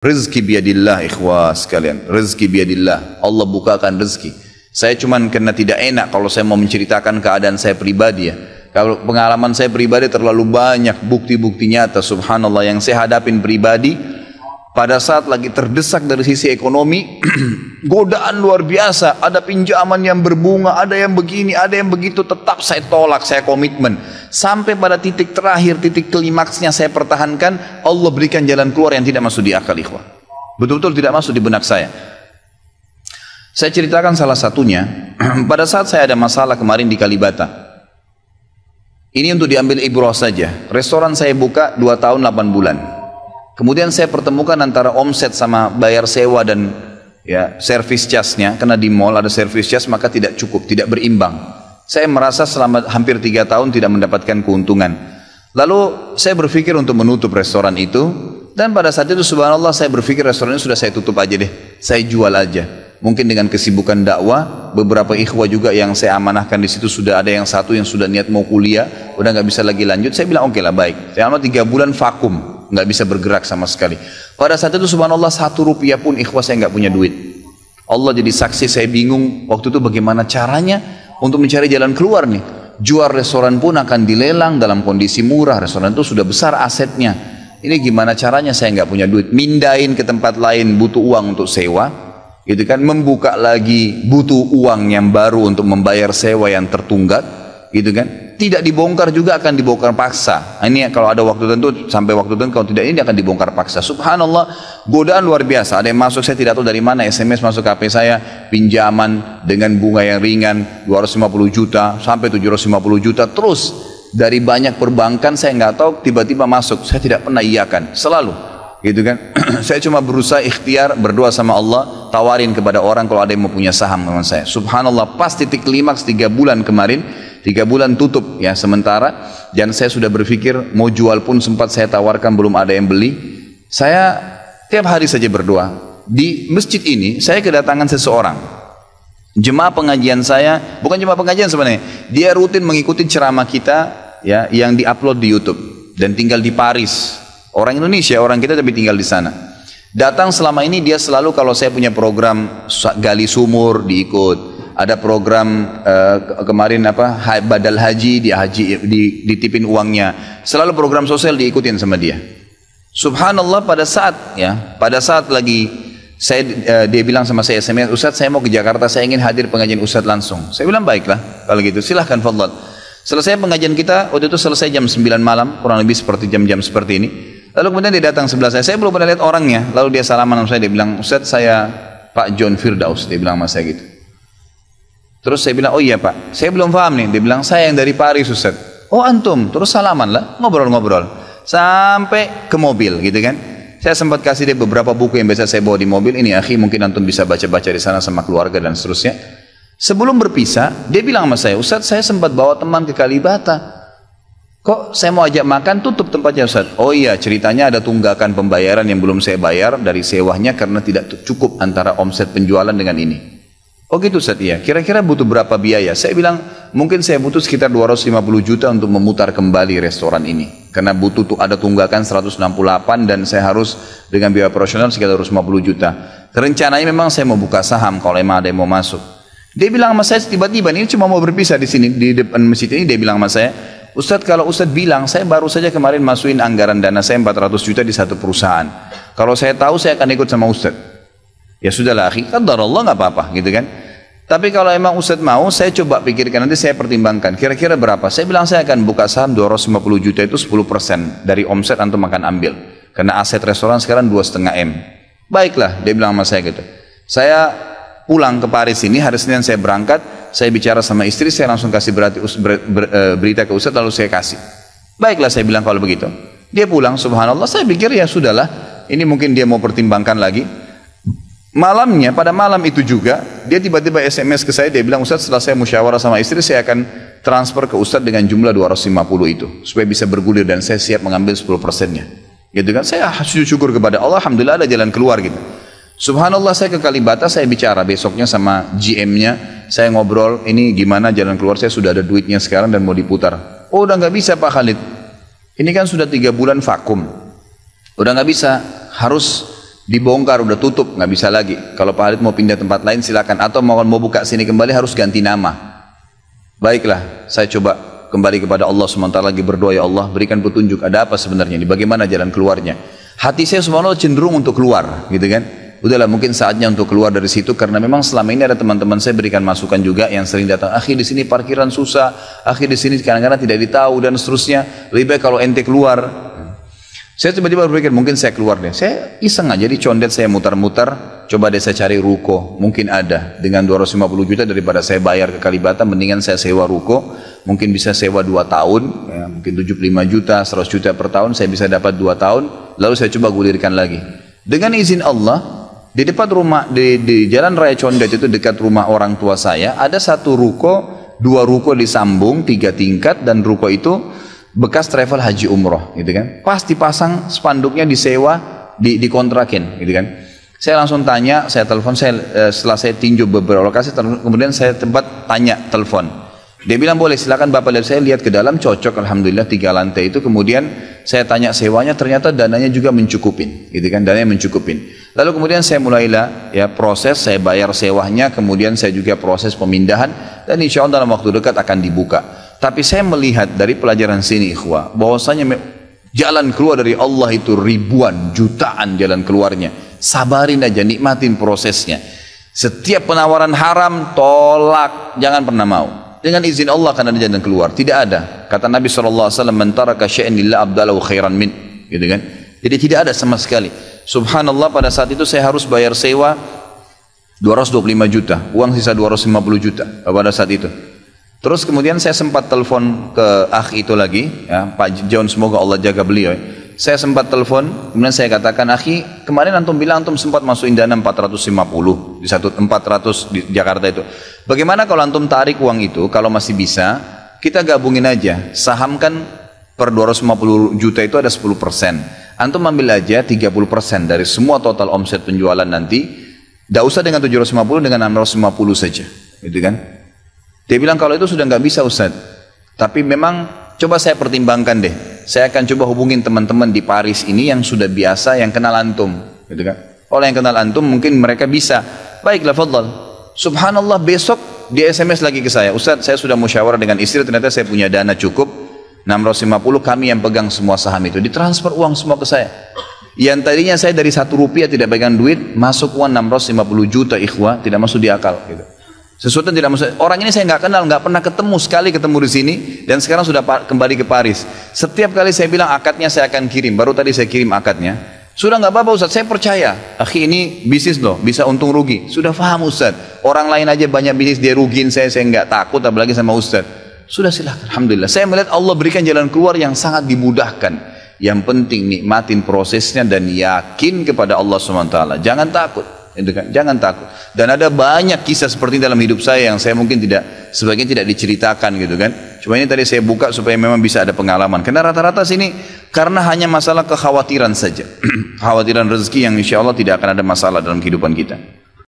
Rezeki biadillah ikhwah sekalian. Rezeki biadillah. Allah bukakan rezeki. Saya cuman karena tidak enak kalau saya mau menceritakan keadaan saya pribadi ya. Kalau pengalaman saya pribadi terlalu banyak bukti-bukti nyata subhanallah yang saya hadapin pribadi. Pada saat lagi terdesak dari sisi ekonomi, godaan luar biasa, ada pinjaman yang berbunga, ada yang begini, ada yang begitu, tetap saya tolak, saya komitmen. Sampai pada titik terakhir, titik klimaksnya saya pertahankan, Allah berikan jalan keluar yang tidak masuk di akal ikhwah. Betul-betul tidak masuk di benak saya. Saya ceritakan salah satunya, pada saat saya ada masalah kemarin di Kalibata. Ini untuk diambil ibrah saja. Restoran saya buka 2 tahun 8 bulan. Kemudian saya pertemukan antara omset sama bayar sewa dan ya service charge-nya, karena di mall ada service charge maka tidak cukup, tidak berimbang. Saya merasa selama hampir 3 tahun tidak mendapatkan keuntungan. Lalu saya berpikir untuk menutup restoran itu, dan pada saat itu subhanallah saya berpikir restoran ini sudah saya tutup aja deh, saya jual aja. Mungkin dengan kesibukan dakwah, beberapa ikhwah juga yang saya amanahkan di situ sudah ada yang satu yang sudah niat mau kuliah, udah nggak bisa lagi lanjut. Saya bilang oke lah baik. Selama 3 bulan vakum, nggak bisa bergerak sama sekali. Pada saat itu subhanallah 1 rupiah pun ikhwah saya nggak punya duit. Allah jadi saksi, saya bingung waktu itu bagaimana caranya untuk mencari jalan keluar nih. Jual restoran pun akan dilelang dalam kondisi murah, restoran itu sudah besar asetnya. Ini gimana caranya, saya nggak punya duit. Mindahin ke tempat lain butuh uang untuk sewa. Gitu kan, membuka lagi butuh uang yang baru untuk membayar sewa yang tertunggak, gitu kan. Tidak dibongkar juga akan dibongkar paksa. Ini kalau ada waktu tentu, sampai waktu tentu, kalau tidak ini akan dibongkar paksa. Subhanallah, godaan luar biasa. Ada yang masuk, saya tidak tahu dari mana, SMS masuk ke HP saya, pinjaman dengan bunga yang ringan 250 juta sampai 750 juta terus. Dari banyak perbankan saya nggak tahu, tiba-tiba masuk, saya tidak pernah iyakan, selalu. Gitu kan. Saya cuma berusaha ikhtiar, berdoa sama Allah, tawarin kepada orang kalau ada yang mau punya saham dengan saya. Subhanallah, pas titik klimaks 3 bulan kemarin, 3 bulan tutup ya sementara, dan saya sudah berpikir mau jual pun sempat saya tawarkan, belum ada yang beli. Saya tiap hari saja berdoa. Di masjid ini saya kedatangan seseorang, jemaah pengajian saya, bukan jemaah pengajian sebenarnya, dia rutin mengikuti ceramah kita ya yang diupload di YouTube dan tinggal di Paris. Orang Indonesia, orang kita tapi tinggal di sana. Datang selama ini dia selalu kalau saya punya program gali sumur diikut. Ada program kemarin badal haji, dia haji ditipin uangnya. Selalu program sosial diikutin sama dia. Subhanallah, pada saat lagi dia bilang sama saya SMS, Ustaz saya mau ke Jakarta, saya ingin hadir pengajian Ustaz langsung. Saya bilang baiklah kalau gitu, silahkan fadhal. Selesai pengajian kita, waktu itu selesai jam 9 malam, kurang lebih seperti jam-jam seperti ini. Lalu kemudian dia datang sebelah saya belum pernah lihat orangnya. Lalu dia salaman sama saya, dia bilang, Ustaz saya Pak John Firdaus, dia bilang sama saya gitu. Terus saya bilang, oh iya Pak, saya belum paham nih. Dia bilang, saya yang dari Paris Ustaz. Oh antum, terus salaman lah, ngobrol-ngobrol. Sampai ke mobil gitu kan. Saya sempat kasih dia beberapa buku yang biasa saya bawa di mobil. Ini akhi, mungkin antum bisa baca-baca di sana sama keluarga dan seterusnya. Sebelum berpisah, dia bilang sama saya, Ustaz saya sempat bawa teman ke Kalibata. Kok saya mau ajak makan, tutup tempatnya Ustaz. Oh iya, ceritanya ada tunggakan pembayaran yang belum saya bayar dari sewanya karena tidak cukup antara omset penjualan dengan ini. Oh gitu Ustaz, iya. Kira-kira butuh berapa biaya? Saya bilang, mungkin saya butuh sekitar 250 juta untuk memutar kembali restoran ini. Karena butuh ada tunggakan 168 dan saya harus dengan biaya operasional sekitar 250 juta. Rencananya memang saya mau buka saham kalau memang ada yang mau masuk. Dia bilang sama saya tiba-tiba, ini cuma mau berpisah di sini, di depan masjid ini, dia bilang sama saya, Ustadz kalau Ustadz bilang, saya baru saja kemarin masukin anggaran dana saya 400 juta di satu perusahaan. Kalau saya tahu saya akan ikut sama Ustadz. Ya sudahlah akhi, qadarullah nggak apa-apa gitu kan. Tapi kalau emang Ustadz mau, saya coba pikirkan, nanti saya pertimbangkan. Kira-kira berapa? Saya bilang saya akan buka saham 250 juta itu 10% dari omset antum akan ambil. Karena aset restoran sekarang 2,5 M. Baiklah, dia bilang sama saya gitu. Saya pulang ke Paris ini, hari Senin saya berangkat. Saya bicara sama istri, saya langsung kasih berita ke Ustadz, lalu saya kasih. Baiklah saya bilang kalau begitu. Dia pulang, subhanallah, saya pikir ya sudahlah, ini mungkin dia mau pertimbangkan lagi. Malamnya, pada malam itu juga, dia tiba-tiba SMS ke saya, dia bilang, Ustadz setelah saya musyawarah sama istri, saya akan transfer ke Ustadz dengan jumlah 250 itu, supaya bisa bergulir dan saya siap mengambil 10%-nya. Gitu kan, saya syukur kepada Allah, alhamdulillah ada jalan keluar gitu. Subhanallah, saya ke Kalibata, saya bicara besoknya sama GM-nya, saya ngobrol, ini gimana jalan keluar, saya sudah ada duitnya sekarang dan mau diputar. Oh udah nggak bisa Pak Khalid, ini kan sudah 3 bulan vakum, udah nggak bisa, harus Dibongkar, udah tutup, nggak bisa lagi. Kalau Pak Halid mau pindah tempat lain silakan. Atau mau buka sini kembali harus ganti nama. Baiklah, saya coba kembali kepada Allah SWT lagi berdoa, ya Allah berikan petunjuk, ada apa sebenarnya ini, bagaimana jalan keluarnya. Hati saya subhanallah cenderung untuk keluar, gitu kan. Udahlah mungkin saatnya untuk keluar dari situ, karena memang selama ini ada teman-teman saya berikan masukan juga yang sering datang, akhi di sini parkiran susah, akhi di sini kadang-kadang tidak ditahu dan seterusnya, lebih baik kalau ente keluar. Saya tiba-tiba berpikir mungkin saya keluar deh, saya iseng aja di condet saya mutar-mutar, coba deh saya cari ruko, mungkin ada dengan 250 juta daripada saya bayar ke Kalibata, mendingan saya sewa ruko, mungkin bisa sewa 2 tahun, ya, mungkin 75 juta, 100 juta per tahun, saya bisa dapat 2 tahun, lalu saya coba gulirkan lagi. Dengan izin Allah, di depan rumah, di Jalan Raya Condet itu dekat rumah orang tua saya, ada satu ruko, 2 ruko disambung, 3 tingkat, dan ruko itu bekas travel haji umroh, gitu kan. Pas dipasang spanduknya disewa, dikontrakin, gitu kan. Saya langsung tanya, saya telepon, setelah saya tinjau beberapa lokasi, kemudian saya tanya telepon. Dia bilang boleh, silakan Bapak lihat. Saya lihat ke dalam, cocok, alhamdulillah 3 lantai itu. Kemudian saya tanya sewanya, ternyata dananya juga mencukupin, gitu kan, dananya mencukupin. Lalu kemudian saya mulailah ya proses, saya bayar sewanya, kemudian saya juga proses pemindahan, dan insya Allah dalam waktu dekat akan dibuka. Tapi saya melihat dari pelajaran sini ikhwah, bahwasanya jalan keluar dari Allah itu ribuan, jutaan jalan keluarnya. Sabarin aja, nikmatin prosesnya. Setiap penawaran haram, tolak, jangan pernah mau. Dengan izin Allah akan ada jalan keluar. Tidak ada. Kata Nabi SAW, man taraka syai'an lillah abdalahu khairan min. Gitu kan? Jadi tidak ada sama sekali. Subhanallah, pada saat itu saya harus bayar sewa 225 juta. Uang sisa 250 juta pada saat itu. Terus kemudian saya sempat telepon ke akhi itu lagi, ya, Pak John, semoga Allah jaga beliau. Saya sempat telepon, kemudian saya katakan, akhi, kemarin antum bilang antum sempat masukin dana 450 di 400 di Jakarta itu. Bagaimana kalau antum tarik uang itu, kalau masih bisa, kita gabungin aja. Saham kan per 250 juta itu ada 10%. Antum ambil aja 30% dari semua total omset penjualan nanti. Tidak usah dengan 750, dengan 650 saja. Gitu kan? Dia bilang kalau itu sudah nggak bisa Ustaz. Tapi memang coba saya pertimbangkan deh. Saya akan coba hubungin teman-teman di Paris ini yang sudah biasa, yang kenal antum, gitu kan? Oleh yang kenal antum mungkin mereka bisa. Baiklah, fadhal. Subhanallah, besok dia SMS lagi ke saya, Ustaz, saya sudah musyawarah dengan istri, ternyata saya punya dana cukup 650, kami yang pegang semua saham itu, ditransfer uang semua ke saya. Yang tadinya saya dari 1 rupiah tidak pegang duit, masuk uang 650 juta ikhwah, tidak masuk di akal, gitu. Sesuatu yang tidak masuk. Orang ini saya nggak kenal, nggak pernah ketemu, sekali ketemu di sini, dan sekarang sudah kembali ke Paris. Setiap kali saya bilang akadnya saya akan kirim, baru tadi saya kirim akadnya. Sudah nggak apa-apa Ustaz, saya percaya. Akhi ini bisnis loh, bisa untung rugi. Sudah paham Ustaz. Orang lain aja banyak bisnis dia rugiin saya nggak takut, apalagi sama Ustaz. Sudah silakan. Alhamdulillah. Saya melihat Allah berikan jalan keluar yang sangat dimudahkan. Yang penting nikmatin prosesnya dan yakin kepada Allah SWT. Jangan takut. Jangan takut. Dan ada banyak kisah seperti dalam hidup saya yang saya mungkin sebagian tidak diceritakan gitu kan. Cuma ini tadi saya buka supaya memang bisa ada pengalaman. Karena rata-rata sini karena hanya masalah kekhawatiran saja. Kekhawatiran rezeki yang insya Allah tidak akan ada masalah dalam kehidupan kita.